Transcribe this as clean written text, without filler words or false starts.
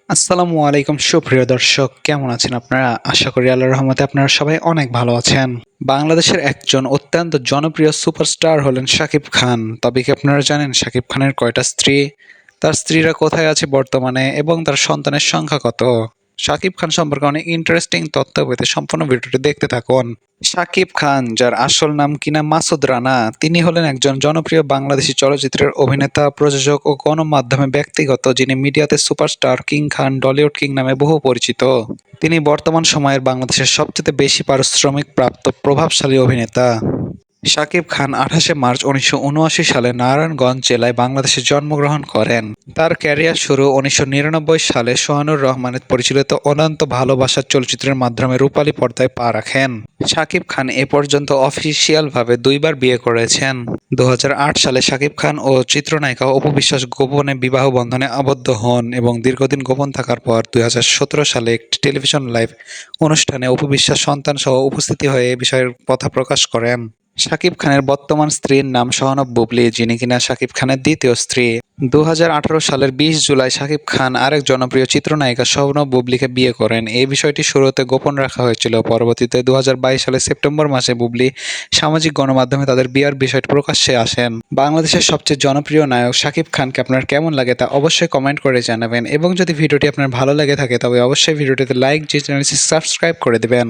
আসসালামু আলাইকুম সুপ্রিয় দর্শক, কেমন আছেন আপনারা? আশা করি আল্লাহর রহমতে আপনারা সবাই অনেক ভালো আছেন। বাংলাদেশের একজন অত্যন্ত জনপ্রিয় সুপারস্টার হলেন শাকিব খান। তবে কি আপনারা জানেন শাকিব খানের কয়টা স্ত্রী, তার স্ত্রীরা কোথায় আছে বর্তমানে এবং তার সন্তানের সংখ্যা কত? শাকিব খান সম্পর্কে অনেক ইন্টারেস্টিং তথ্য পেতে সম্পূর্ণ ভিডিওটি দেখতে থাকুন। শাকিব খান, যার আসল নাম কিনা মাসুদ রানা, তিনি হলেন একজন জনপ্রিয় বাংলাদেশী চলচ্চিত্রের অভিনেতা, প্রযোজক ও গণমাধ্যমে ব্যক্তিগত, যিনি মিডিয়াতে সুপারস্টার, কিং খান, টলিউড কিং নামে বহু পরিচিত। তিনি বর্তমান সময়ের বাংলাদেশের সবচেয়ে বেশি পারিশ্রমিক প্রাপ্ত প্রভাবশালী অভিনেতা। শাকিব খান ২৮শে মার্চ ১৯৭৯ সালে নারায়ণগঞ্জ জেলায় বাংলাদেশে জন্মগ্রহণ করেন। তার ক্যারিয়ার শুরু ১৯৯৯ সালে সোহানুর রহমানের পরিচালিত অনন্ত ভালোবাসার চলচ্চিত্রের মাধ্যমে রূপালী পর্দায় পা রাখেন। শাকিব খান এ পর্যন্ত অফিসিয়ালভাবে দুইবার বিয়ে করেছেন। ২০০৮ সালে শাকিব খান ও চিত্রনায়িকা অপু বিশ্বাস গোপনে বিবাহ বন্ধনে আবদ্ধ হন এবং দীর্ঘদিন গোপন থাকার পর ২০১৭ সালে একটি টেলিভিশন লাইভ অনুষ্ঠানে অপু বিশ্বাস সন্তান সহ উপস্থিতি হয়ে এ বিষয়ের কথা প্রকাশ করেন। শাকিব খানের বর্তমান স্ত্রীর নাম শহনব বুবলী, যিনি কিনা শাকিব খানের দ্বিতীয় স্ত্রী। ২০১৮ সালের ২০ জুলাই শাকিব খান আরেক জনপ্রিয় চিত্রনায়িকা শহনব বুবলীকে বিয়ে করেন। এই বিষয়টি শুরুতে গোপন রাখা হয়েছিল। পরবর্তীতে ২০২২ সালের সেপ্টেম্বর মাসে বুবলী সামাজিক গণমাধ্যমে তাদের বিয়ের বিষয়টি প্রকাশ্যে আসেন। বাংলাদেশের সবচেয়ে জনপ্রিয় নায়ক শাকিব খানকে আপনার কেমন লাগে তা অবশ্যই কমেন্ট করে জানাবেন, এবং যদি ভিডিওটি আপনার ভালো লেগে থাকে তবে অবশ্যই ভিডিওটিতে লাইক দিয়ে চ্যানেলটি সাবস্ক্রাইব করে দেবেন।